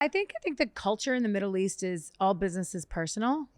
I think the culture in the Middle East is all business is personal.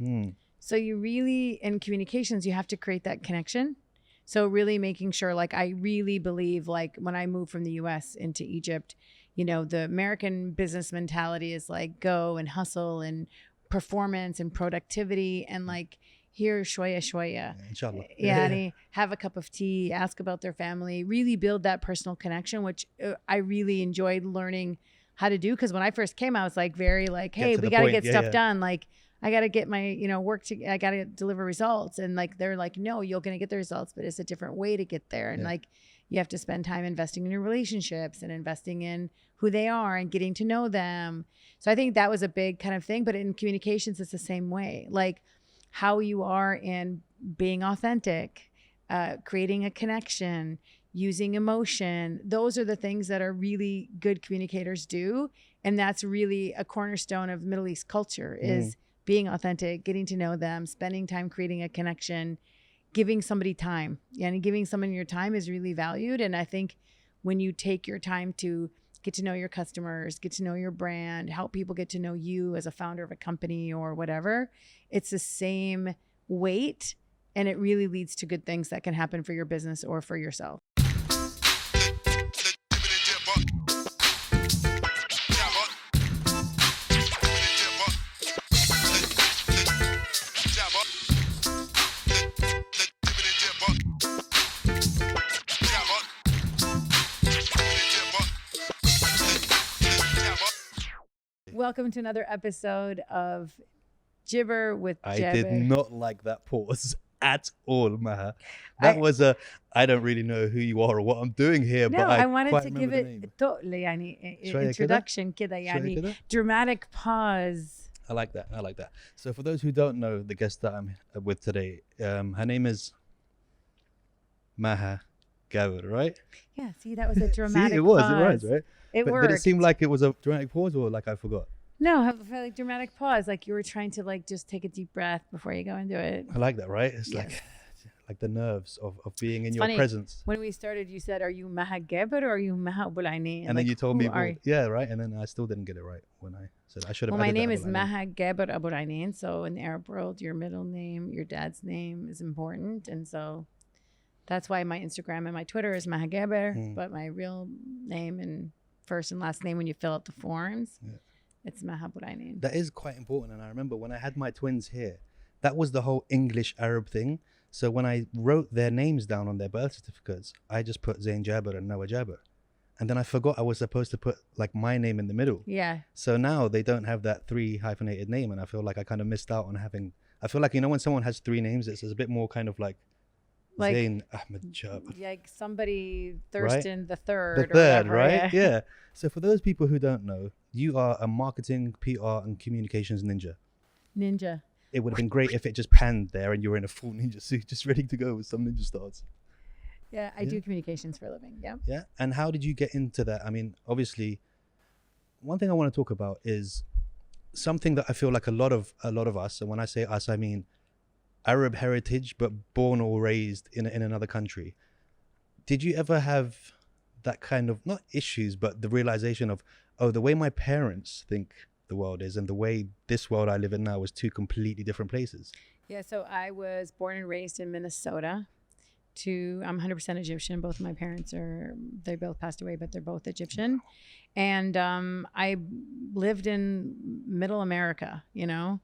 So you really, in communications, you have to create that connection. So really making sure, like, I really believe, like, when I moved from the US into Egypt, you know, the American business mentality is like go and hustle and performance and productivity, and like here shoya shoya. Inshallah. Yani, have a cup of tea, ask about their family, really build that personal connection, which I really enjoyed learning how to do. Because when I first came, I was like very like, hey, we got to get stuff done. Like, I got to get my, you know, I got to deliver results. And like, they're like, no, you're going to get the results, but it's a different way to get there. And like, you have to spend time investing in your relationships and investing in who they are and getting to know them. So I think that was a big kind of thing. But in communications, it's the same way. Like how you are in being authentic, creating a connection, using emotion. Those are the things that are really good communicators do. And that's really a cornerstone of Middle East culture is being authentic, getting to know them, spending time creating a connection, giving somebody time. And giving someone your time is really valued. And I think when you take your time to get to know your customers, get to know your brand, help people get to know you as a founder of a company or whatever, it's the same weight. And it really leads to good things that can happen for your business or for yourself. Welcome to another episode of Jibber with Jibber. I did not like that pause at all, Maha. That was a, I don't really know who you are or what I'm doing here, no, but I wanted to give it introduction, dramatic pause. I like that. I like that. So for those who don't know the guest that I'm with today, her name is Maha Gabr, right? Yeah, see, that was a dramatic see, it was, pause. Right? It worked. Did it seem like it was a dramatic pause or like I forgot? No, have a like dramatic pause, like you were trying to like just take a deep breath before you go into it. I like that, right? It's yes. like the nerves of being in your funny. presence. When we started, you said, "Are you Maha Gabr or are you Maha Abulaini?" And then you told me, well, yeah, right. And then I still didn't get it right when I said I should have. Well, my name is Maha Gabr Abulaini. So in the Arab world, your middle name, your dad's name is important, and so that's why my Instagram and my Twitter is Maha Gabr, but my real name and first and last name when you fill out the forms, it's Maha Abulaini. That is quite important. And I remember when I had my twins here, that was the whole English Arab thing. So when I wrote their names down on their birth certificates, I just put Zain Jabber and Noah Jabber. And then I forgot I was supposed to put like my name in the middle. Yeah. So now they don't have that 3 hyphenated name. And I feel like I kind of missed out on having, I feel like, you know, when someone has 3 names, it's a bit more kind of like Zain Ahmed Jabber. Like somebody Thurston the third. The third, right? Yeah. So for those people who don't know, you are a marketing, PR, and communications ninja. Ninja. It would have been great if it just panned there and you were in a full ninja suit, just ready to go with some ninja stars. Yeah, I do communications for a living. Yeah. Yeah. And how did you get into that? I mean, obviously, one thing I want to talk about is something that I feel like a lot of us, and when I say us, I mean Arab heritage, but born or raised in another country. Did you ever have that kind of, not issues, but the realization of, oh, the way my parents think the world is and the way this world I live in now is 2 completely different places? Yeah, so I was born and raised in Minnesota. I'm 100% Egyptian. Both of my parents they both passed away, but they're both Egyptian. And I lived in middle America, you know,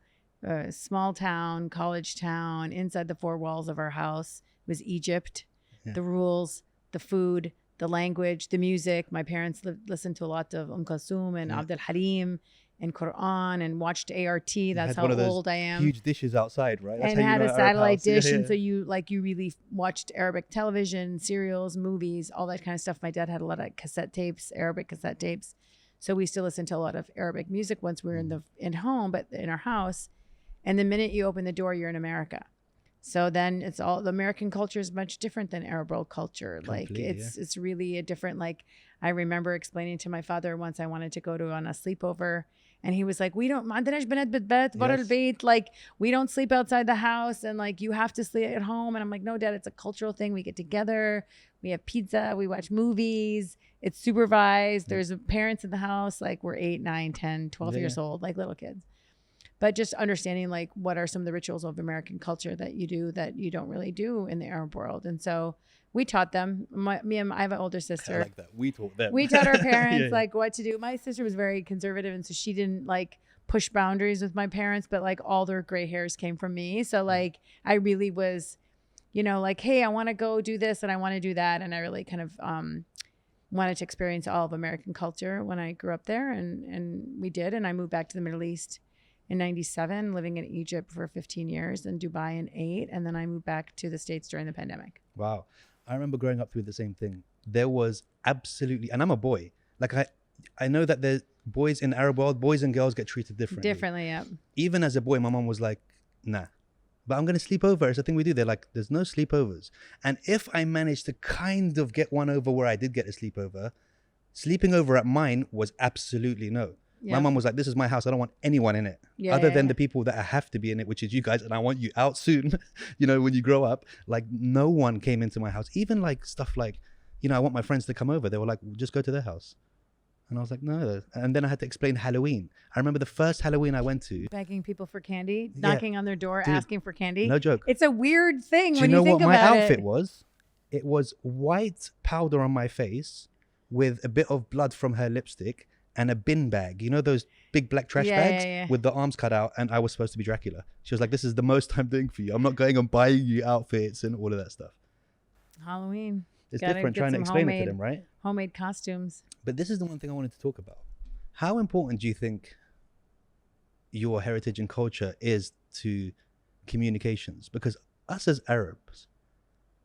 a small town, college town. Inside the 4 walls of our house was Egypt. Yeah. The rules, the food, the language, the music. My parents listened to a lot of Kulthum and Abdul Halim and Quran and watched ART. That's how old I am. Huge dishes outside, right? That's and had a satellite dish. And so you really watched Arabic television, serials, movies, all that kind of stuff. My dad had a lot of cassette tapes, Arabic cassette tapes. So we still listened to a lot of Arabic music once we were in home, but in our house. And the minute you open the door, you're in America. So then it's all, the American culture is much different than Arab world culture. Like it's really a different, like I remember explaining to my father once I wanted to go on a sleepover And he was like, we don't, like, we don't sleep outside the house, and like, you have to sleep at home. And I'm like, no, Dad, it's a cultural thing. We get together, we have pizza, we watch movies. It's supervised. There's parents in the house. Like, we're 8, 9, 10, 12 years old, like little kids. But just understanding like what are some of the rituals of American culture that you do that you don't really do in the Arab world. And so we taught them. I have an older sister. I like that. We taught them. We taught our parents like what to do. My sister was very conservative, and so she didn't like push boundaries with my parents, but like all their gray hairs came from me. So like I really was, you know, like, hey, I want to go do this and I want to do that. And I really kind of wanted to experience all of American culture when I grew up there, and we did. And I moved back to the Middle East in 97, living in Egypt for 15 years and Dubai in 8. And then I moved back to the States during the pandemic. Wow. I remember growing up through the same thing. There was absolutely, and I'm a boy. Like I know that the boys in Arab world, boys and girls get treated differently. Yeah. Even as a boy, my mom was like, nah, but I'm going to sleep over. It's a thing we do. They're like, there's no sleepovers. And if I managed to kind of get one over where I did get a sleepover, sleeping over at mine was absolutely no. Yeah. My mom was like, this is my house. I don't want anyone in it other than the people that have to be in it, which is you guys. And I want you out soon, you know, when you grow up. Like, no one came into my house. Even like stuff like, you know, I want my friends to come over. They were like, just go to their house. And I was like, no. And then I had to explain Halloween. I remember the first Halloween I went to. Begging people for candy, knocking on their door, asking for candy. No joke. It's a weird thing when you think about it. Do you know what my outfit was? It was white powder on my face with a bit of blood from her lipstick and a bin bag. You know those big black trash bags with the arms cut out? And I was supposed to be Dracula. She was like, this is the most I'm doing for you. I'm not going and buying you outfits and all of that stuff. Halloween. It's different trying to explain it to them, right? Homemade costumes. But this is the one thing I wanted to talk about. How important do you think your heritage and culture is to communications? Because us as Arabs,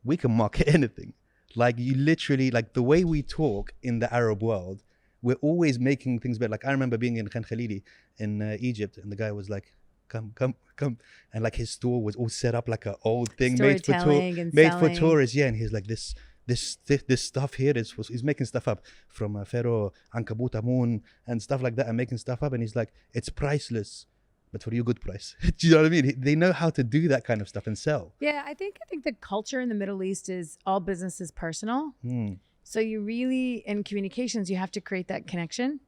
we can market anything. Like, you literally, like the way we talk in the Arab world, we're always making things better. Like, I remember being in Khan Khalili in Egypt, and the guy was like, come. And like his store was all set up like an old thing made for tourists. Yeah, and he's like, this stuff here he's making stuff up from Pharaoh, Ankabut Amun and stuff like that, and making stuff up. And he's like, it's priceless, but for you, good price. Do you know what I mean? They know how to do that kind of stuff and sell. Yeah, I think the culture in the Middle East is all business is personal. So you really, in communications, you have to create that connection.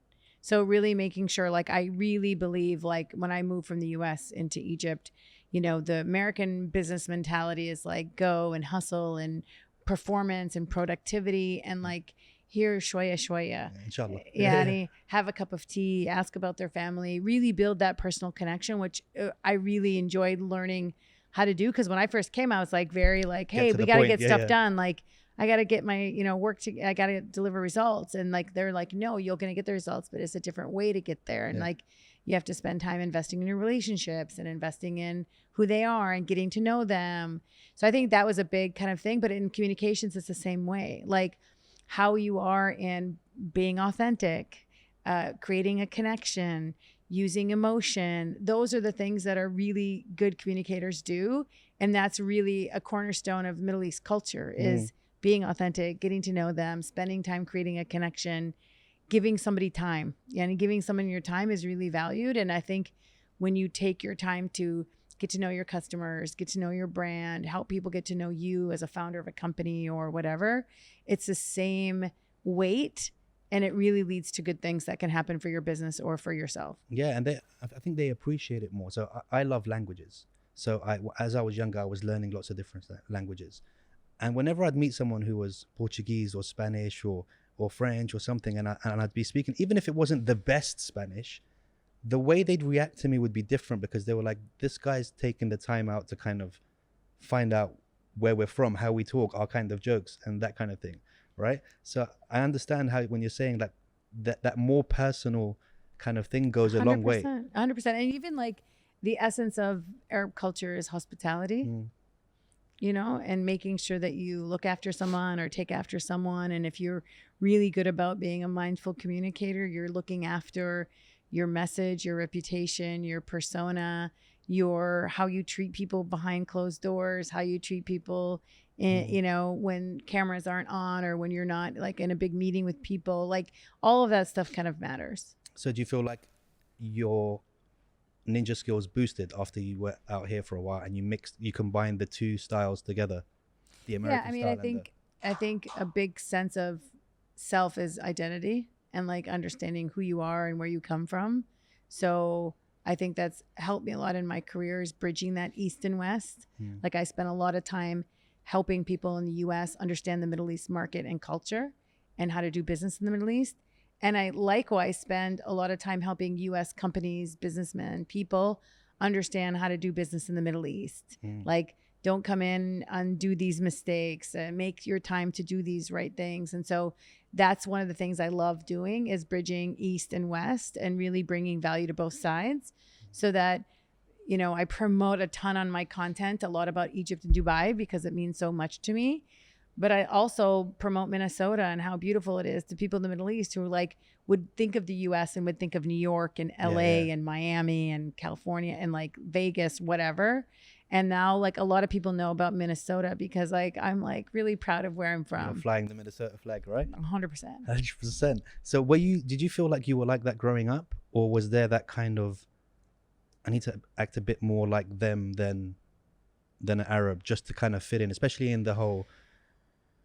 So really making sure, like, I really believe, like, when I moved from the US into Egypt, you know, the American business mentality is like go and hustle and performance and productivity, and like here shoya inshallah. And have a cup of tea, ask about their family, really build that personal connection, which I really enjoyed learning how to do. Because when I first came, I was like very like, hey, we got to get stuff done. Like, I got to get my, you know, I got to deliver results. And like, they're like, no, you're going to get the results, but it's a different way to get there. And like, you have to spend time investing in your relationships and investing in who they are and getting to know them. So I think that was a big kind of thing. But in communications, it's the same way. Like, how you are in being authentic, creating a connection, using emotion. Those are the things that are really good communicators do. And that's really a cornerstone of Middle East culture is being authentic, getting to know them, spending time creating a connection, giving somebody time. And giving someone your time is really valued. And I think when you take your time to get to know your customers, get to know your brand, help people get to know you as a founder of a company or whatever, it's the same weight, and it really leads to good things that can happen for your business or for yourself. Yeah, and I think they appreciate it more. So I love languages. So as I was younger, I was learning lots of different languages. And whenever I'd meet someone who was Portuguese or Spanish or French or something, and I'd be speaking, even if it wasn't the best Spanish, the way they'd react to me would be different, because they were like, this guy's taking the time out to kind of find out where we're from, how we talk, our kind of jokes and that kind of thing, right? So I understand how, when you're saying that more personal kind of thing goes a long way. 100%. And even like the essence of Arab culture is hospitality. You know, and making sure that you look after someone or take after someone. And if you're really good about being a mindful communicator, you're looking after your message, your reputation, your persona, how you treat people behind closed doors, how you treat people in, you know, when cameras aren't on or when you're not like in a big meeting with people, like all of that stuff kind of matters. So do you feel like your ninja skills boosted after you were out here for a while and you combined the two styles together, the American style? I think a big sense of self is identity and like understanding who you are and where you come from. So I think that's helped me a lot in my career, is bridging that East and West. Like I spent a lot of time helping people in the US understand the Middle East market and culture and how to do business in the Middle East. And I likewise spend a lot of time helping US companies, businessmen, people understand how to do business in the Middle East. Like, don't come in and do these mistakes, make your time to do these right things. And so that's one of the things I love doing, is bridging East and West and really bringing value to both sides, so that, you know, I promote a ton on my content, a lot about Egypt and Dubai because it means so much to me. But I also promote Minnesota and how beautiful it is to people in the Middle East who like would think of the US and would think of New York and LA and Miami and California and like Vegas, whatever. And now like a lot of people know about Minnesota because like I'm like really proud of where I'm from. You're flying the Minnesota flag, right? 100%. 100%. So did you feel like you were like that growing up, or was there that kind of, I need to act a bit more like them than an Arab just to kind of fit in, especially in the whole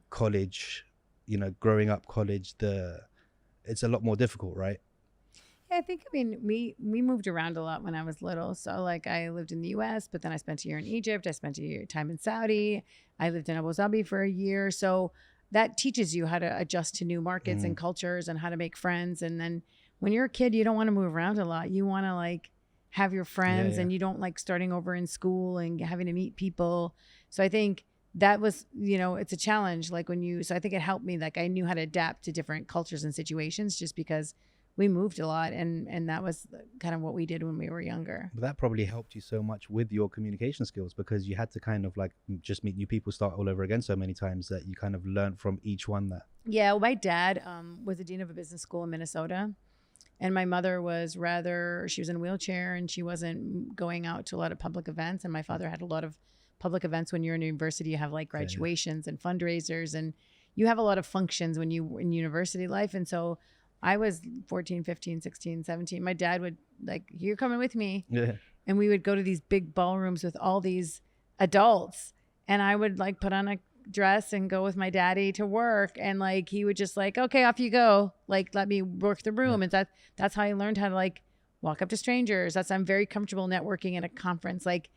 college, you know, growing up college, it's a lot more difficult, right? Yeah, I think, I mean, we moved around a lot when I was little. So like I lived in the US, but then I spent a year in Egypt. I spent a year time in Saudi. I lived in Abu Dhabi for a year. So that teaches you how to adjust to new markets and cultures and how to make friends. And then when you're a kid, you don't want to move around a lot. You want to like have your friends and you don't like starting over in school and having to meet people. So I think that was, you know, it's a challenge. Like so I think it helped me. Like I knew how to adapt to different cultures and situations just because we moved a lot, and that was kind of what we did when we were younger. But that probably helped you so much with your communication skills, because you had to kind of like just meet new people, start all over again so many times that you kind of learned from each one that. Yeah, well, my dad was the dean of a business school in Minnesota, and my mother she was in a wheelchair and she wasn't going out to a lot of public events, and my father had a lot of public events. When you're in university, you have like graduations and fundraisers, and you have a lot of functions when you in university life. And so I was 14, 15, 16, 17. My dad would like, you're coming with me. Yeah. And we would go to these big ballrooms with all these adults. And I would like put on a dress and go with my daddy to work. And like, he would just like, okay, off you go. Like, let me work the room. And that's how I learned how to like walk up to strangers. I'm very comfortable networking at a conference. Like,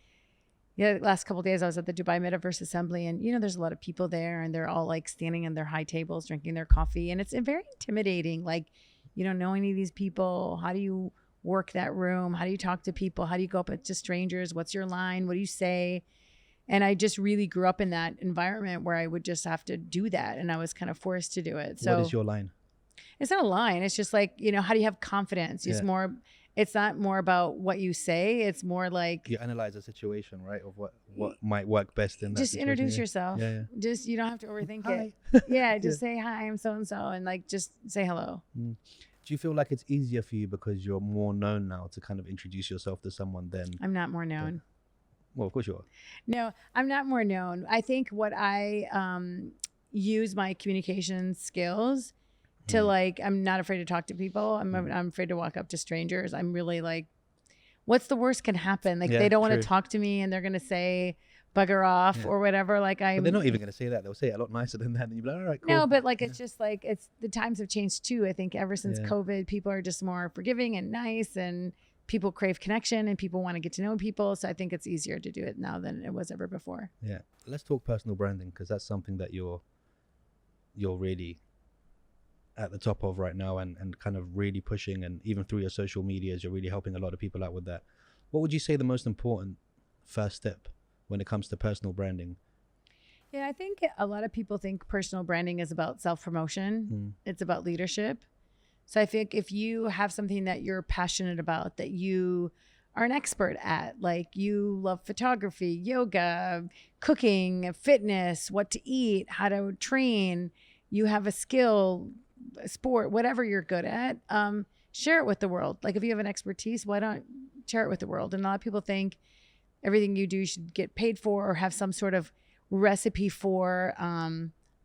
yeah, the last couple of days I was at the Dubai Metaverse Assembly, and you know, there's a lot of people there, and they're all like standing in their high tables, drinking their coffee, and it's very intimidating. Like, you don't know any of these people. How do you work that room? How do you talk to people? How do you go up to strangers? What's your line? What do you say? And I just really grew up in that environment where I would just have to do that, and I was kind of forced to do it. So, what is your line? It's not a line. It's just like, you know, how do you have confidence? It's not more about what you say. It's more like you analyze a situation, right? Of what might work best in that just situation. Introduce yourself. Just, you don't have to overthink it. Just say, hi, I'm so-and-so. And like, just say hello. Do you feel like it's easier for you because you're more known now to kind of introduce yourself to someone than... I'm not more known. Well, of course you are. No, I'm not more known. I think what I use my communication skills to like, I'm not afraid to talk to people. I'm afraid to walk up to strangers. I'm really like, what's the worst can happen? Like they don't want to talk to me and they're going to say bugger off or whatever. Like but they're not even going to say that. They'll say it a lot nicer than that. And you'll be like, all right, cool. No, but like, it's just like, the times have changed too. I think ever since COVID, people are just more forgiving and nice, and people crave connection and people want to get to know people. So I think it's easier to do it now than it was ever before. Yeah. Let's talk personal branding, because that's something that you're really at the top of right now, and kind of really pushing, and even through your social medias, you're really helping a lot of people out with that. What would you say the most important first step when it comes to personal branding? Yeah, I think a lot of people think personal branding is about self-promotion. It's about leadership. So I think if you have something that you're passionate about, that you are an expert at, like you love photography, yoga, cooking, fitness, what to eat, how to train, you have a skill, sport, whatever you're good at, share it with the world. Like if you have an expertise, why don't share it with the world? And a lot of people think everything you do you should get paid for or have some sort of recipe for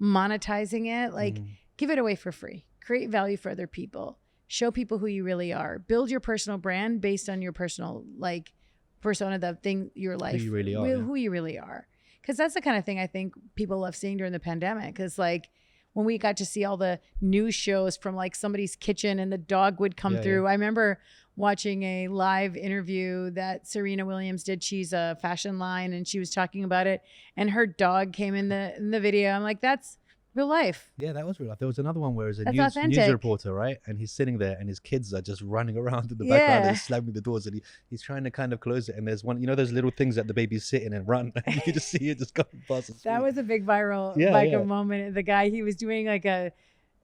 monetizing it. Like give it away for free, create value for other people, show people who you really are. Build your personal brand based on your personal like persona, the thing, your life, who you really are. who you really are. Because that's the kind of thing I think people love seeing during the pandemic. Because like when we got to see all the news shows from like somebody's kitchen and the dog would come through. I remember watching a live interview that Serena Williams did. She's a fashion line and she was talking about it. And her dog came in the video. I'm like, that's real life. Yeah, that was real life. There was another one where it's a That's news reporter, right? And he's sitting there and his kids are just running around in the background and slamming the doors, and he's trying to kind of close it. And there's one, you know, those little things that the baby's sitting and run. And you can just see it just coming past. That was a big viral moment. The guy, he was doing like a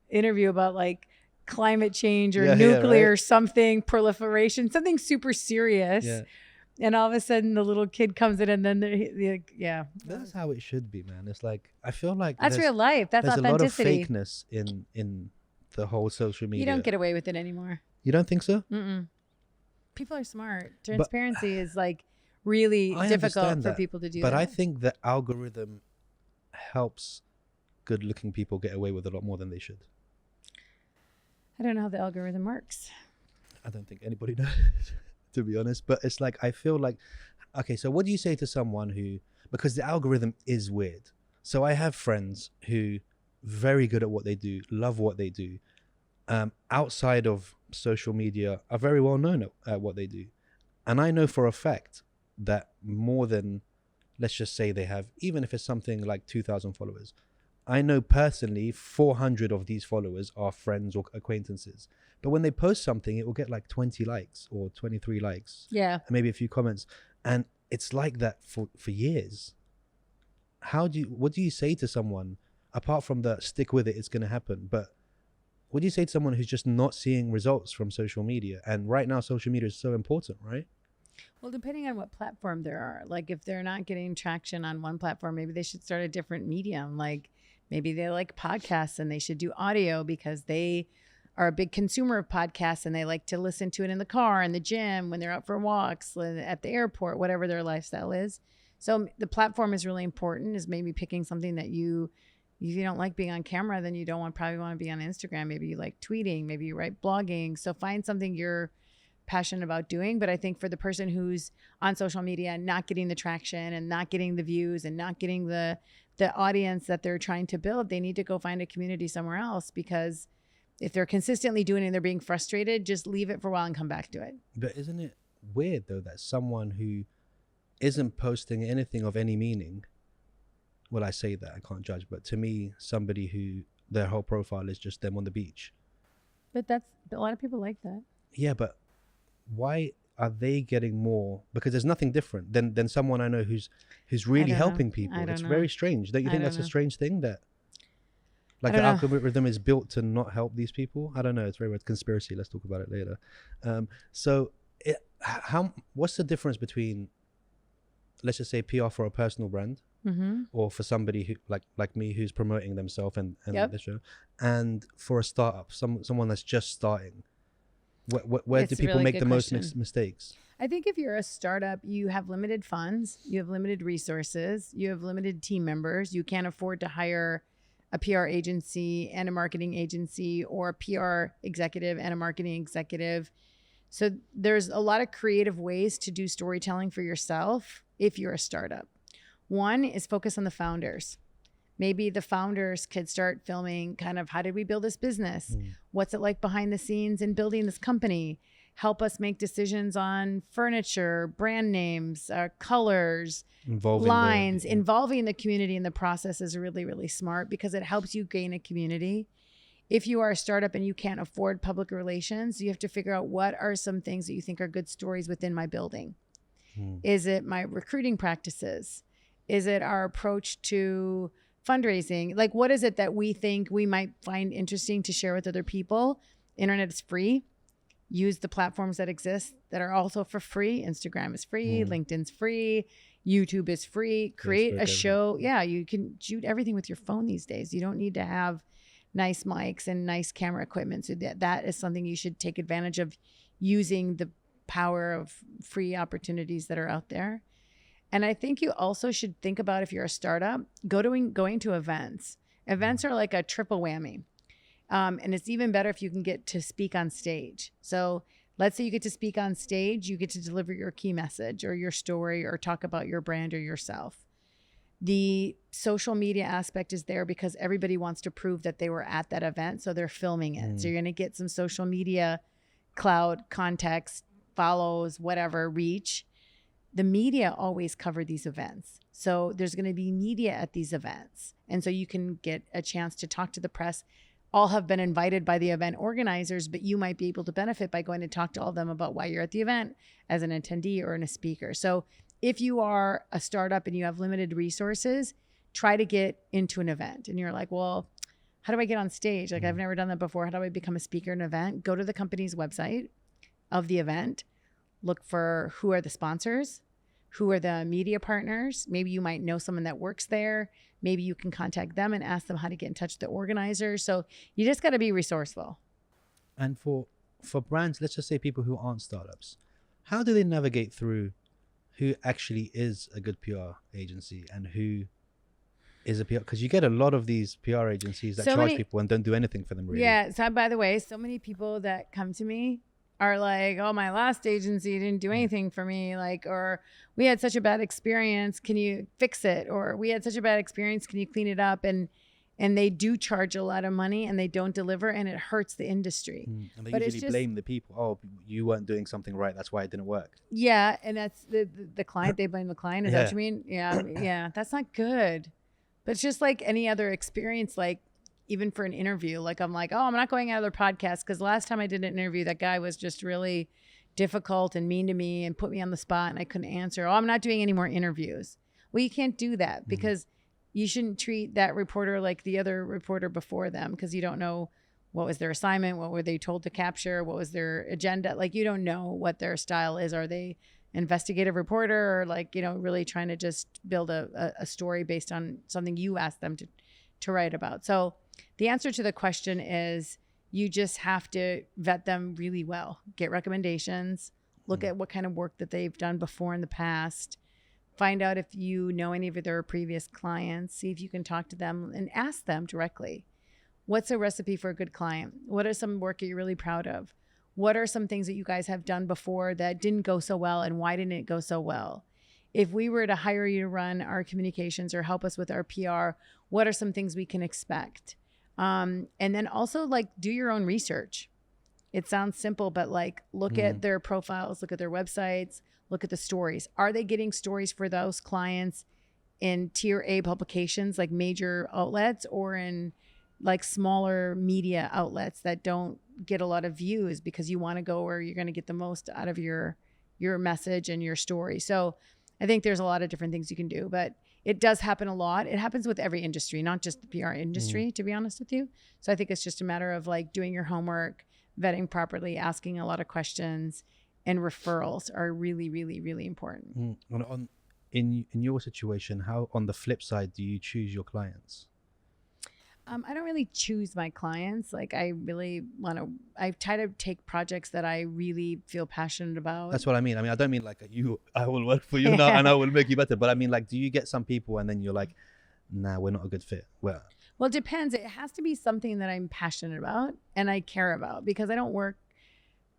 interview about like climate change or nuclear something, proliferation, something super serious. Yeah. And all of a sudden the little kid comes in and then that's how it should be, man. It's like, I feel like that's real life. That's authenticity. There's a lot of fakeness in the whole social media. You don't get away with it anymore. You don't think so? Mm-mm. People are smart. Transparency is like really difficult for people to do. But I think the algorithm helps good looking people get away with a lot more than they should. I don't know how the algorithm works. I don't think anybody knows. To be honest, but it's like, I feel like, okay, so what do you say to someone who, because the algorithm is weird. So I have friends who very good at what they do, love what they do, outside of social media are very well known at what they do. And I know for a fact that more than, let's just say they have, even if it's something like 2,000 followers, I know personally 400 of these followers are friends or acquaintances. But when they post something, it will get like 20 likes or 23 likes. Yeah. And maybe a few comments. And it's like that for years. What do you say to someone, apart from the stick with it, it's going to happen? But what do you say to someone who's just not seeing results from social media? And right now, social media is so important, right? Well, depending on what platform there are. Like if they're not getting traction on one platform, maybe they should start a different medium. Like maybe they like podcasts and they should do audio because they are a big consumer of podcasts and they like to listen to it in the car, in the gym, when they're out for walks, at the airport, whatever their lifestyle is. So the platform is really important, is maybe picking something that if you don't like being on camera, then you probably want to be on Instagram. Maybe you like tweeting, maybe you write blogging. So find something you're passionate about doing. But I think for the person who's on social media and not getting the traction and not getting the views and not getting the audience that they're trying to build, they need to go find a community somewhere else, because if they're consistently doing it and they're being frustrated, just leave it for a while and come back to it. But isn't it weird though that someone who isn't posting anything of any meaning, well, I say that, I can't judge, but to me, somebody who their whole profile is just them on the beach. But a lot of people like that. Yeah, but why are they getting more? Because there's nothing different than someone I know who's really helping people. It's very strange. Don't you think that's a strange thing, that like the algorithm is built to not help these people? I don't know. It's very much conspiracy. Let's talk about it later. What's the difference between, let's just say, PR for a personal brand, or for somebody who like me who's promoting themselves and the show, and for a startup, someone that's just starting? Where do people make the most mistakes? I think if you're a startup, you have limited funds, you have limited resources, you have limited team members. You can't afford to hire a PR agency and a marketing agency, or a PR executive and a marketing executive. So there's a lot of creative ways to do storytelling for yourself if you're a startup. One is focus on the founders. Maybe the founders could start filming kind of, how did we build this business? What's it like behind the scenes in building this company? Help us make decisions on furniture, brand names, colors, lines. Involving the community in the process is really, really smart, because it helps you gain a community. If you are a startup and you can't afford public relations, you have to figure out, what are some things that you think are good stories within my building? Is it my recruiting practices? Is it our approach to fundraising? Like, what is it that we think we might find interesting to share with other people? Internet is free. Use the platforms that exist that are also for free. Instagram is free. LinkedIn's free. YouTube is free. Create a show. Yeah, you can shoot everything with your phone these days. You don't need to have nice mics and nice camera equipment. So that is something you should take advantage of, using the power of free opportunities that are out there. And I think you also should think about, if you're a startup, going to events. Events are like a triple whammy. And it's even better if you can get to speak on stage. So let's say you get to speak on stage, you get to deliver your key message or your story or talk about your brand or yourself. The social media aspect is there because everybody wants to prove that they were at that event. So they're filming it. So you're going to get some social media cloud, context, follows, whatever, reach. The media always cover these events. So there's going to be media at these events. And so you can get a chance to talk to the press. All have been invited by the event organizers, but you might be able to benefit by going to talk to all of them about why you're at the event as an attendee or a speaker. So if you are a startup and you have limited resources, try to get into an event. And you're like, well, how do I get on stage? Like, I've never done that before. How do I become a speaker at an event? Go to the company's website of the event. Look for who are the sponsors, who are the media partners. Maybe you might know someone that works there. Maybe you can contact them and ask them how to get in touch with the organizer. So you just got to be resourceful. And for brands, let's just say people who aren't startups, how do they navigate through who actually is a good PR agency and who is a PR? Because you get a lot of these PR agencies that charge people and don't do anything for them really. Yeah. So by the way, so many people that come to me are like, oh, my last agency didn't do anything for me. Like, or we had such a bad experience. Can you fix it? Or we had such a bad experience. Can you clean it up? And they do charge a lot of money and they don't deliver and it hurts the industry. And they usually blame the people. Oh, you weren't doing something right. That's why it didn't work. Yeah. And that's the client. They blame the client. Is that what you mean? Yeah. Yeah. That's not good. But it's just like any other experience, like even for an interview, like I'm like, oh, I'm not going out of their podcast because last time I did an interview, that guy was just really difficult and mean to me and put me on the spot and I couldn't answer. Oh, I'm not doing any more interviews. Well, you can't do that because you shouldn't treat that reporter like the other reporter before them because you don't know what was their assignment, what were they told to capture, what was their agenda. Like you don't know what their style is. Are they investigative reporter or like, you know, really trying to just build a story based on something you asked them to write about. So the answer to the question is you just have to vet them really well, get recommendations, look at what kind of work that they've done before in the past, find out if you know any of their previous clients, see if you can talk to them and ask them directly, what's a recipe for a good client? What are some work that you're really proud of? What are some things that you guys have done before that didn't go so well and why didn't it go so well? If we were to hire you to run our communications or help us with our PR, what are some things we can expect? And then also like do your own research. It sounds simple, but like look at their profiles, look at their websites, look at the stories. Are they getting stories for those clients in tier A publications, like major outlets, or in like smaller media outlets that don't get a lot of views because you want to go where you're going to get the most out of your message and your story? So I think there's a lot of different things you can do, but it does happen a lot. It happens with every industry, not just the PR industry, to be honest with you. So I think it's just a matter of like doing your homework, vetting properly, asking a lot of questions, and referrals are really, really, really important. In your situation, how on the flip side do you choose your clients? I don't really choose my clients. Like I try to take projects that I really feel passionate about. That's what I mean. I don't mean like I will work for you now and I will make you better. But I mean like, do you get some people and then you're like, nah, we're not a good fit? Well, it depends. It has to be something that I'm passionate about and I care about, because I don't work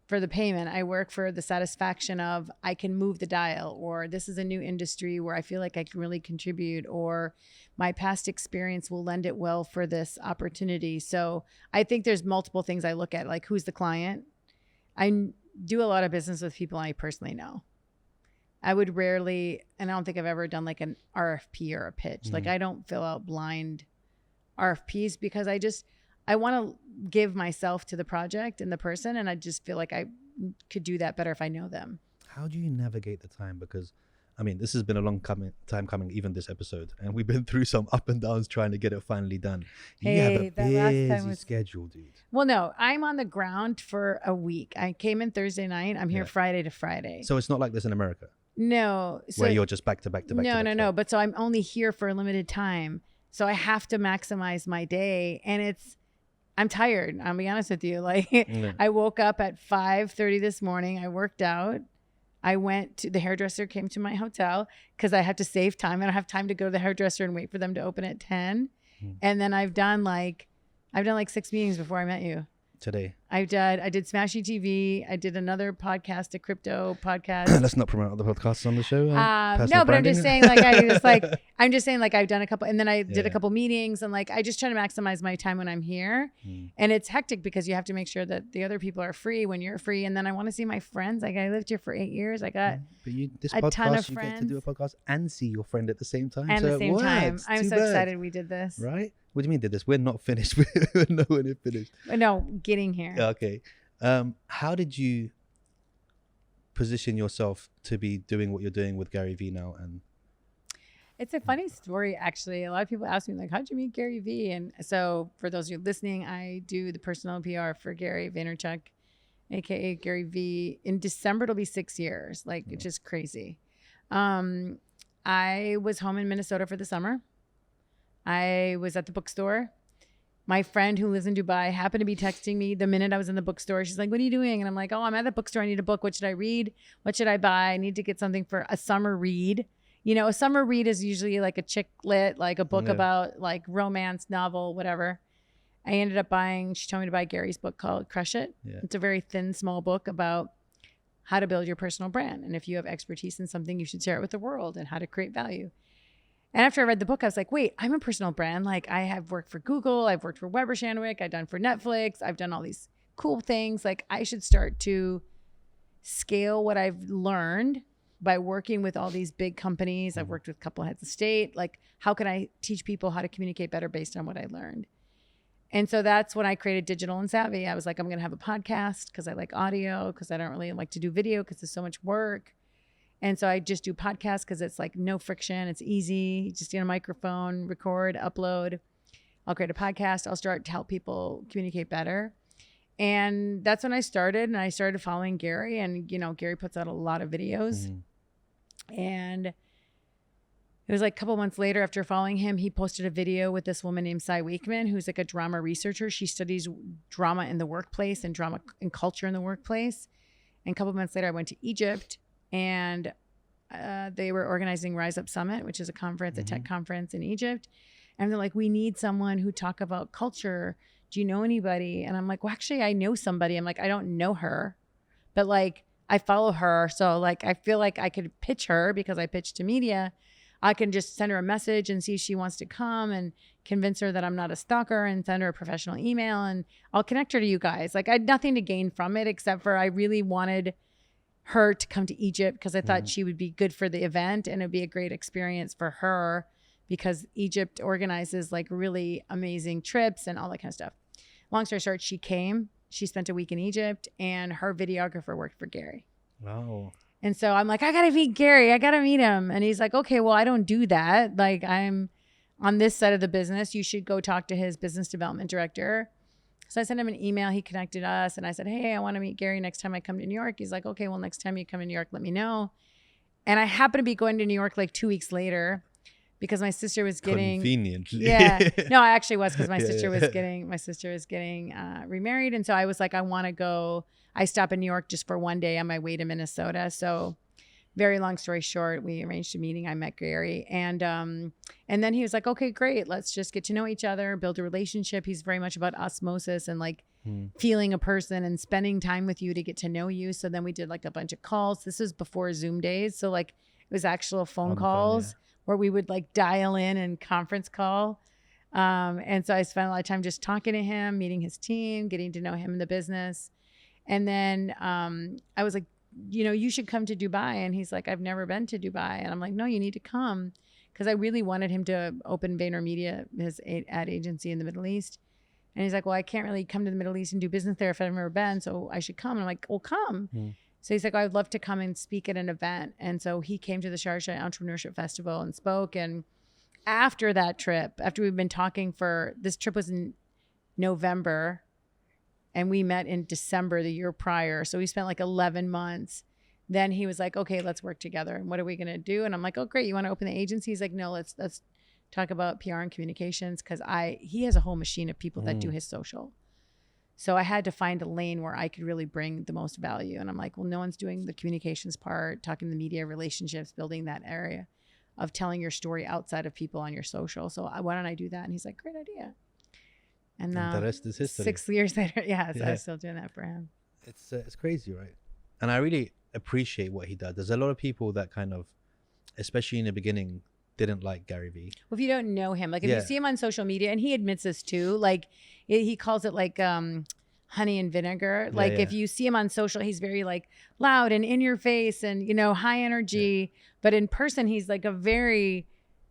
for the payment. I work for the satisfaction of I can move the dial, or this is a new industry where I feel like I can really contribute, or my past experience will lend it well for this opportunity. So I think there's multiple things I look at, like who's the client. I do a lot of business with people I personally know. I would rarely, and I don't think I've ever done like an RFP or a pitch. Like I don't fill out blind RFPs because I want to give myself to the project and the person. And I just feel like I could do that better if I know them. How do you navigate the time? Because I mean, this has been a long time coming, even this episode. And we've been through some up and downs trying to get it finally done. You have a busy schedule, dude. Well, no, I'm on the ground for a week. I came in Thursday night. I'm here Friday to Friday. So it's not like this in America? No. Where you're just back to back to back. No. But so I'm only here for a limited time. So I have to maximize my day. And I'm tired. I'll be honest with you. Like I woke up at 5:30 this morning. I worked out. I went to the hairdresser, came to my hotel because I have to save time. I don't have time to go to the hairdresser and wait for them to open at 10. And then I've done like, I've done like 6 meetings before I met you. Today. I did Smashy TV. I did another podcast, a crypto podcast. Let's not promote other podcasts on the show. No, but I'm just saying, like, I've done a couple, and then I did a couple meetings, and like, I just try to maximize my time when I'm here. And it's hectic because you have to make sure that the other people are free when you're free. And then I want to see my friends. Like, I lived here for 8 years. I got a ton of friends. You get to do a podcast and see your friend at the same time. And at the same time. I'm so excited we did this. Right? What do you mean did this? We're not finished. We're nowhere near finished. No, getting here. Okay. How did you position yourself to be doing what you're doing with Gary Vee now? And it's a funny story, actually. A lot of people ask me, like, how'd you meet Gary Vee? And so for those of you listening, I do the personal PR for Gary Vaynerchuk, aka Gary Vee. In December, it'll be 6 years. Like, it's just crazy. I was home in Minnesota for the summer. I was at the bookstore. My friend who lives in Dubai happened to be texting me the minute I was in the bookstore. She's like, what are you doing? And I'm like, oh, I'm at the bookstore. I need a book. What should I read? What should I buy? I need to get something for a summer read. You know, a summer read is usually like a chick lit, like a book about like romance, novel, whatever. I ended up buying, she told me to buy Gary's book called Crush It. Yeah. It's a very thin, small book about how to build your personal brand. And if you have expertise in something, you should share it with the world and how to create value. And after I read the book, I was like, wait, I'm a personal brand. Like, I have worked for Google. I've worked for Weber Shandwick. I've done for Netflix. I've done all these cool things. Like, I should start to scale what I've learned by working with all these big companies. I've worked with a couple of heads of state. Like, how can I teach people how to communicate better based on what I learned? And so that's when I created Digital and Savvy. I was like, I'm going to have a podcast because I like audio, because I don't really like to do video because it's so much work. And so I just do podcasts because it's like no friction. It's easy. Just get a microphone, record, upload. I'll create a podcast. I'll start to help people communicate better. And that's when I started. And I started following Gary. And, you know, Gary puts out a lot of videos. And it was like a couple months later after following him, he posted a video with this woman named Cy Wakeman, who's like a drama researcher. She studies drama in the workplace and drama and culture in the workplace. And a couple months later, I went to Egypt. And they were organizing Rise Up Summit, which is a conference, a tech conference in Egypt. And they're like, we need someone who talk about culture. Do you know anybody? And I'm like, well, actually, I know somebody. I'm like, I don't know her, but like, I follow her. So like, I feel like I could pitch her because I pitch to media. I can just send her a message and see if she wants to come and convince her that I'm not a stalker and send her a professional email. And I'll connect her to you guys. Like, I had nothing to gain from it except for I really wanted her to come to Egypt because I thought she would be good for the event and it'd be a great experience for her because Egypt organizes like really amazing trips and all that kind of stuff. Long story short, she came, she spent a week in Egypt and her videographer worked for Gary. Wow. And so I'm like, I got to meet Gary. I got to meet him. And he's like, okay, well, I don't do that. Like, I'm on this side of the business. You should go talk to his business development director. So I sent him an email. He connected us. And I said, hey, I want to meet Gary next time I come to New York. He's like, okay, well, next time you come to New York, let me know. And I happened to be going to New York like 2 weeks later because my sister was getting conveniently. Yeah. No, I actually was because my sister was getting remarried. And so I was like, I want to go. I stop in New York just for one day on my way to Minnesota. So very long story short, we arranged a meeting. I met Gary and then he was like, okay, great. Let's just get to know each other, build a relationship. He's very much about osmosis and like feeling a person and spending time with you to get to know you. So then we did like a bunch of calls. This was before Zoom days. So like it was actual phone calls where we would like dial in and conference call. And so I spent a lot of time just talking to him, meeting his team, getting to know him in the business. And then I was like, you know, you should come to Dubai. And he's like, I've never been to Dubai. And I'm like, no, you need to come. Because I really wanted him to open VaynerMedia, his ad agency in the Middle East. And he's like, well, I can't really come to the Middle East and do business there if I've never been. So I should come. And I'm like, well, come. So he's like, I'd love to come and speak at an event. And so he came to the Sharjah Entrepreneurship Festival and spoke. And after that trip, after we've been talking this trip was in November. And we met in December the year prior. So we spent like 11 months. Then he was like, okay, let's work together. And what are we going to do? And I'm like, oh, great. You want to open the agency? He's like, no, let's talk about PR and communications. Cause he has a whole machine of people that do his social. So I had to find a lane where I could really bring the most value. And I'm like, well, no one's doing the communications part, talking to the media, relationships, building that area of telling your story outside of people on your social. So why don't I do that? And he's like, great idea. And now the rest is history. 6 years later, I'm still doing that for him. It's crazy, right? And I really appreciate what he does. There's a lot of people that kind of, especially in the beginning, didn't like Gary Vee. Well, if you don't know him, like if you see him on social media, and he admits this too, like he calls it like honey and vinegar. Like if you see him on social, he's very like loud and in your face and, you know, high energy. But in person, he's like a very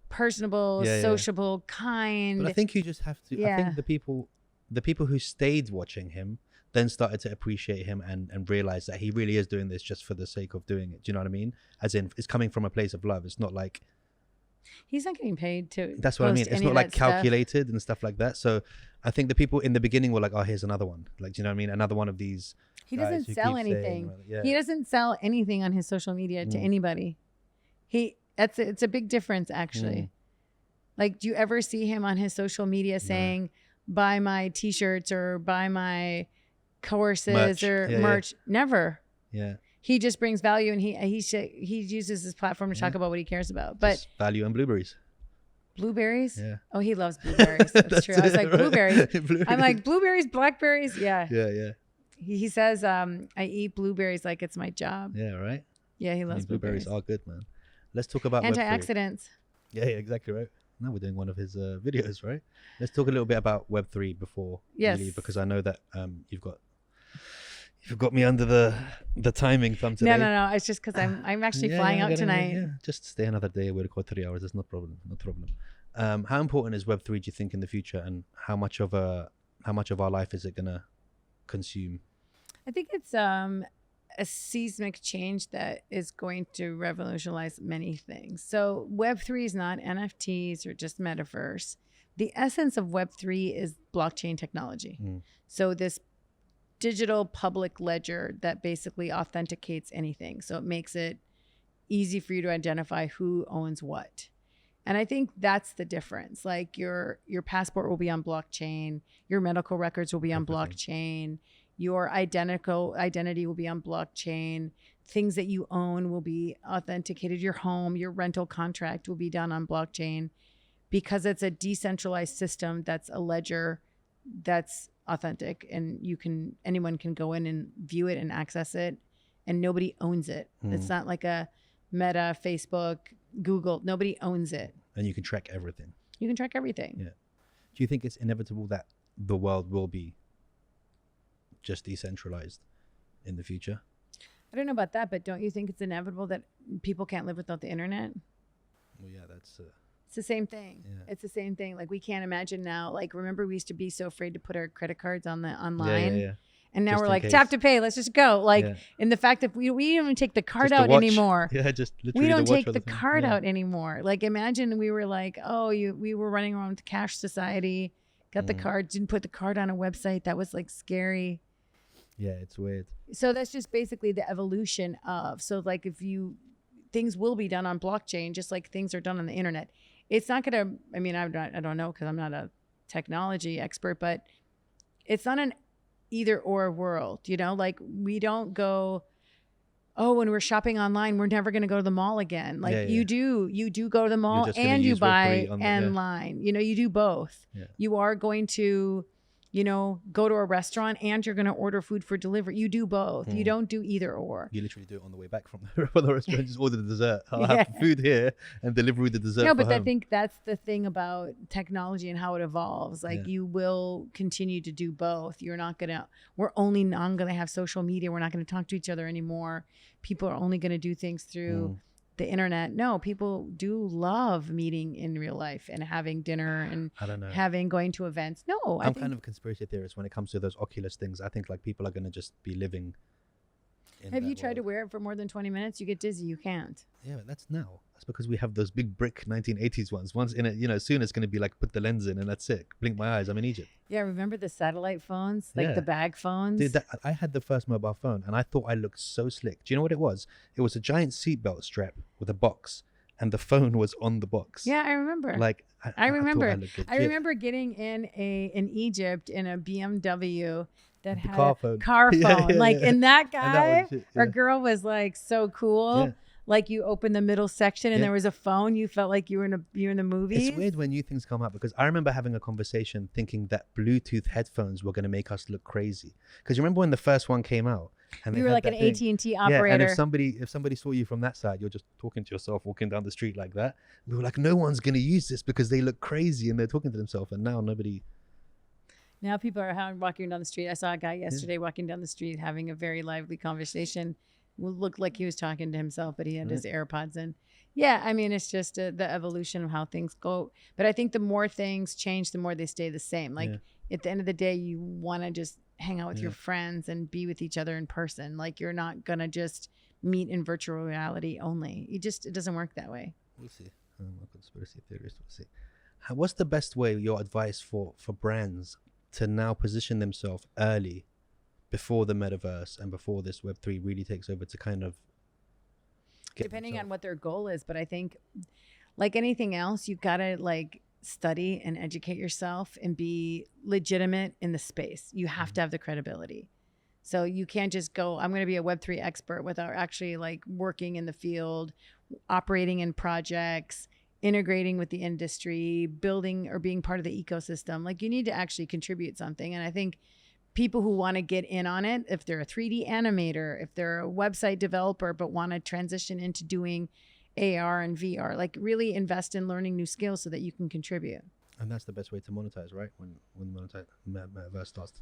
personable, sociable, kind. But I think you just have to, I think the people who stayed watching him then started to appreciate him and realize that he really is doing this just for the sake of doing it. Do you know what I mean? As in, it's coming from a place of love. It's not like, he's not getting paid to. That's what I mean. It's not like calculated and stuff like that. So I think the people in the beginning were like, oh, here's another one. Like, do you know what I mean? Another one of these. He doesn't sell anything. He doesn't sell anything on his social media to anybody. It's a big difference, actually. Like, do you ever see him on his social media saying, buy my t-shirts or buy my courses or merch? Never. Yeah. He just brings value, and he uses his platform to talk about what he cares about. But just value and blueberries. Blueberries? Yeah. Oh, he loves blueberries. That's true. I was like, blueberries. I'm like, blueberries, blackberries. Yeah. Yeah. He says, I eat blueberries like it's my job. Yeah, right? Yeah, he loves blueberries. Are good, man. Let's talk about antioxidants. Yeah, exactly right. Now we're doing one of his videos, right? Let's talk a little bit about Web3 before we leave, because I know that you've got me under the timing thumb today. No. It's just because I'm actually flying out tonight. Yeah, just stay another day. We'll record 3 hours. It's no problem. How important is Web3, do you think, in the future, and how much of our life is it gonna consume? I think it's a seismic change that is going to revolutionize many things. So Web3 is not NFTs or just metaverse. The essence of Web3 is blockchain technology. So this digital public ledger that basically authenticates anything. So it makes it easy for you to identify who owns what. And I think that's the difference. Like your passport will be on blockchain, your medical records will be on blockchain, your identity will be on blockchain, things that you own will be authenticated, your home, your rental contract will be done on blockchain, because it's a decentralized system that's a ledger that's authentic, and anyone can go in and view it and access it, and nobody owns it. It's not like a Meta, Facebook, Google. Nobody owns it. And you can track everything. You can track everything. Yeah. Do you think it's inevitable that the world will be just decentralized in the future? I don't know about that, but don't you think it's inevitable that people can't live without the internet? Well, yeah, that's... It's the same thing. Yeah. It's the same thing. Like, we can't imagine now. Like, remember, we used to be so afraid to put our credit cards on the online. Yeah. And now we're like, tap to pay. Let's just go. Like, and the fact that we don't even take the card out anymore. Yeah, just literally. We don't take the card out anymore. Like, imagine we were like, we were running around with the cash society, got the card, didn't put the card on a website. That was like scary. Yeah, it's weird. So that's just basically the evolution of. So like, things will be done on blockchain, just like things are done on the internet. It's not gonna. I mean, I don't know, because I'm not a technology expert, but it's not an either or world, you know. Like, we don't go, when we're shopping online, we're never going to go to the mall again. Like, you do go to the mall and you buy online. You know, you do both. You are going to, you know, go to a restaurant and you're going to order food for delivery. You do both. You don't do either or. You literally do it on the way back from the restaurant. Just order the dessert. I'll have food here and deliver the dessert. No, but I think that's the thing about technology and how it evolves. Like, you will continue to do both. We're only not going to have social media. We're not going to talk to each other anymore. People are only going to do things through the internet. No, people do love meeting in real life and having dinner and going to events. No, I'm kind of a conspiracy theorist when it comes to those Oculus things. I think like people are going to just be living in Have you tried to wear it for more than 20 minutes? You get dizzy. You can't. Yeah, but that's now. That's because we have those big brick 1980s ones. Once in it, you know, soon it's going to be like put the lens in and that's it. Blink my eyes. I'm in Egypt. Yeah, remember the satellite phones? Like the bag phones? Dude, I had the first mobile phone and I thought I looked so slick. Do you know what it was? It was a giant seatbelt strap with a box and the phone was on the box. Yeah, I remember. Like, I remember getting in Egypt in a BMW that had a car phone. Like, and that guy or girl was like so cool. like you open the middle section and there was a phone, you felt like you were in the movie. It's weird when new things come up, because I remember having a conversation thinking that Bluetooth headphones were going to make us look crazy. Because you remember when the first one came out, and you were like an AT&T operator. Yeah, and if somebody saw you from that side, you're just talking to yourself, walking down the street like that. We were like, no one's going to use this because they look crazy and they're talking to themselves. And now nobody. Now people are walking down the street. I saw a guy yesterday walking down the street having a very lively conversation. Looked like he was talking to himself, but he had his AirPods in. Yeah, I mean, it's just the evolution of how things go. But I think the more things change, the more they stay the same. Like at the end of the day, you want to just hang out with your friends and be with each other in person. Like you're not going to just meet in virtual reality only. It doesn't work that way. We'll see. I'm a conspiracy theorist. We'll see. What's the best way, your advice for brands to now position themselves early before the metaverse and before this Web3 really takes over, to kind of depending on what their goal is? But I think like anything else, you've got to like study and educate yourself and be legitimate in the space. You have to have the credibility. So you can't just go, I'm going to be a Web3 expert without actually like working in the field, operating in projects, integrating with the industry, building or being part of the ecosystem. Like you need to actually contribute something. And I think people who want to get in on it, if they're a 3D animator, if they're a website developer, but want to transition into doing AR and VR, like really invest in learning new skills so that you can contribute. And that's the best way to monetize, right? When metaverse starts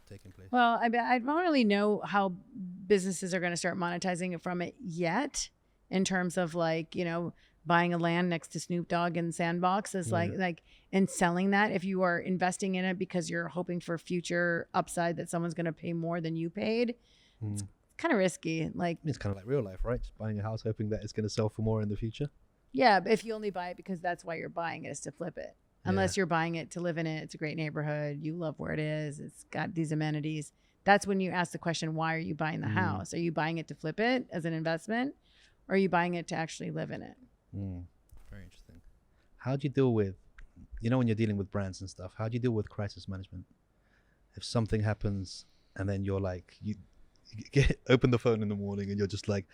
taking place. Well, I don't really know how businesses are going to start monetizing it from it yet, in terms of like, you know, buying a land next to Snoop Dogg and Sandbox is like and selling that. If you are investing in it because you're hoping for future upside that someone's going to pay more than you paid, it's kind of risky. Like it's kind of like real life, right? Just buying a house hoping that it's going to sell for more in the future. Yeah, but if you only buy it because that's why you're buying it, is to flip it. Unless you're buying it to live in it, it's a great neighborhood, you love where it is, it's got these amenities. That's when you ask the question, why are you buying the house? Are you buying it to flip it as an investment, or are you buying it to actually live in it? Very interesting. How do you deal with, you know, when you're dealing with brands and stuff, how do you deal with crisis management? If something happens and then you're like, you open the phone in the morning and you're just like,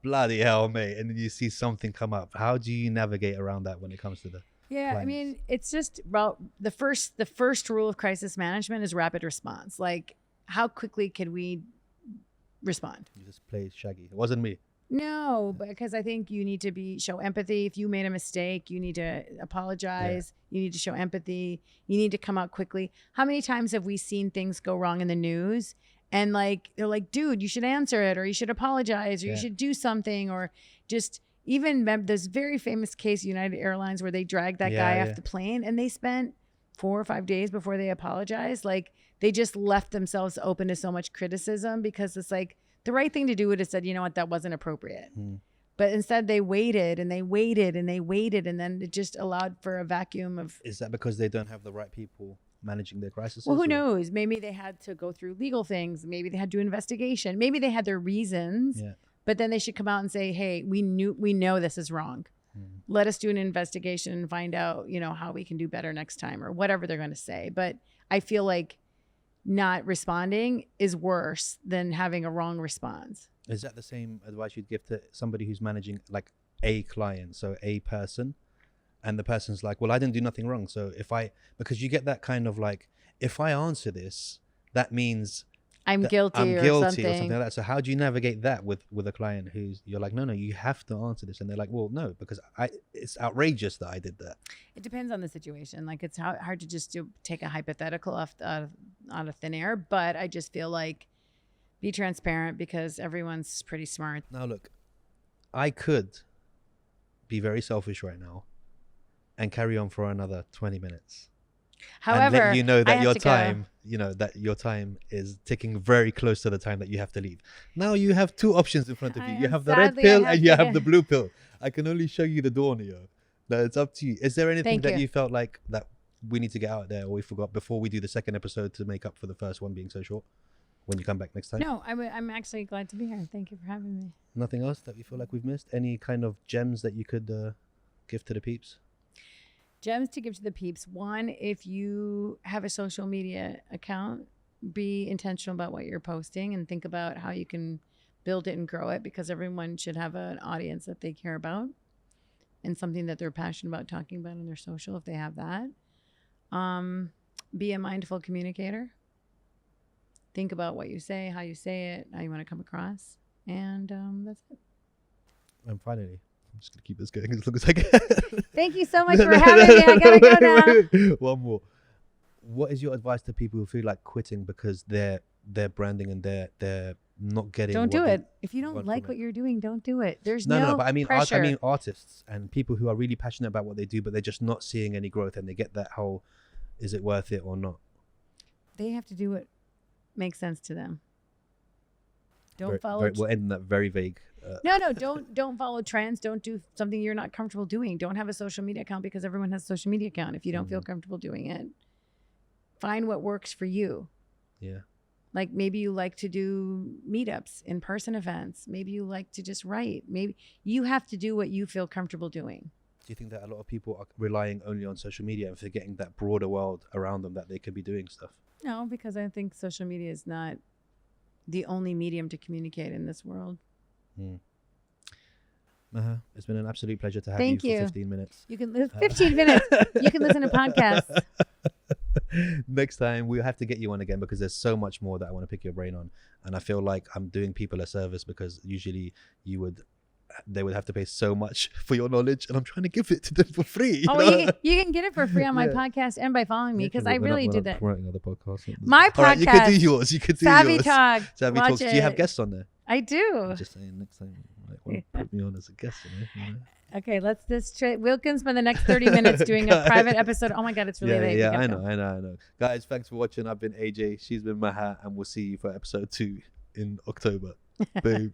bloody hell, mate. And then you see something come up. How do you navigate around that when it comes to the clients? I mean, it's just about the first rule of crisis management is rapid response. Like how quickly can we respond? You just play Shaggy. It wasn't me. No, because I think you need to show empathy. If you made a mistake, you need to apologize. You need to show empathy. You need to come out quickly. How many times have we seen things go wrong in the news and like, they're like, dude, you should answer it, or you should apologize, or you should do something, or just even this very famous case, United Airlines, where they dragged that guy off the plane and they spent 4 or 5 days before they apologized. Like they just left themselves open to so much criticism, because it's like, the right thing to do would have said, you know what, that wasn't appropriate. But instead they waited and they waited and they waited, and then it just allowed for a vacuum of... Is that because they don't have the right people managing their crises? Well, who knows? Maybe they had to go through legal things. Maybe they had to do investigation. Maybe they had their reasons, but then they should come out and say, hey, we know this is wrong. Let us do an investigation and find out, you know, how we can do better next time, or whatever they're going to say. But I feel like not responding is worse than having a wrong response. Is that the same advice you'd give to somebody who's managing like a client, so a person, and the person's like, well, I didn't do nothing wrong. So because you get that kind of like, if I answer this, that means I'm guilty or something like that. So how do you navigate that with a client who's, you're like, no, you have to answer this, and they're like, well, no, because it's outrageous that I did that. It depends on the situation. Like it's hard to just take a hypothetical out of thin air, but I just feel like be transparent, because everyone's pretty smart. Now look, I could be very selfish right now and carry on for another 20 minutes. However, and let you know that your time is ticking very close to the time that you have to leave. Now you have two options in front of you. You have the red pill and you have the blue pill. I can only show you the door, Neo. No, it's up to you. Is there anything that you felt like that we need to get out there, or we forgot before we do the second episode to make up for the first one being so short when you come back next time? No, I'm actually glad to be here. Thank you for having me. Nothing else that you feel like we've missed? Any kind of gems that you could give to the peeps? Gems to give to the peeps. One, if you have a social media account, be intentional about what you're posting and think about how you can build it and grow it, because everyone should have an audience that they care about and something that they're passionate about talking about on their social, if they have that. Be a mindful communicator. Think about what you say, how you say it, how you want to come across. And that's it. And finally, I'm just going to keep this going as long as I can. Thank you so much for having me. I got to go now. One more. What is your advice to people who feel like quitting because they're branding and they're not getting? Don't do it. If you don't like what you're doing, don't do it. There's no but I mean, pressure. I mean artists and people who are really passionate about what they do, but they're just not seeing any growth, and they get that whole, is it worth it or not? They have to do what makes sense to them. We'll end that very vague. No, don't follow trends. Don't do something you're not comfortable doing. Don't have a social media account because everyone has a social media account. If you don't feel comfortable doing it, find what works for you. Yeah. Like maybe you like to do meetups, in-person events. Maybe you like to just write. Maybe you have to do what you feel comfortable doing. Do you think that a lot of people are relying only on social media and forgetting that broader world around them that they could be doing stuff? No, because I think social media is not the only medium to communicate in this world. Maha, it's been an absolute pleasure to have you for 15 minutes. You can live 15 minutes. You can listen to podcasts. Next time we'll have to get you on again, because there's so much more that I want to pick your brain on, and I feel like I'm doing people a service, because usually they would have to pay so much for your knowledge, and I'm trying to give it to them for free. You can get it for free on my podcast and by following me, because I really do that. Promoting other podcasts. My podcast. Right, you could do yours. Savvy Talk. Savvy Talks. Do you have guests on there? I do. I'm just saying, next time you might want to put me on as a guest. You know? Okay, let's just Will can spend the next 30 minutes doing a private episode. Oh my God, it's really late. Yeah, I know. Guys, thanks for watching. I've been AJ. She's been Maha, and we'll see you for episode 2 in October. Boom.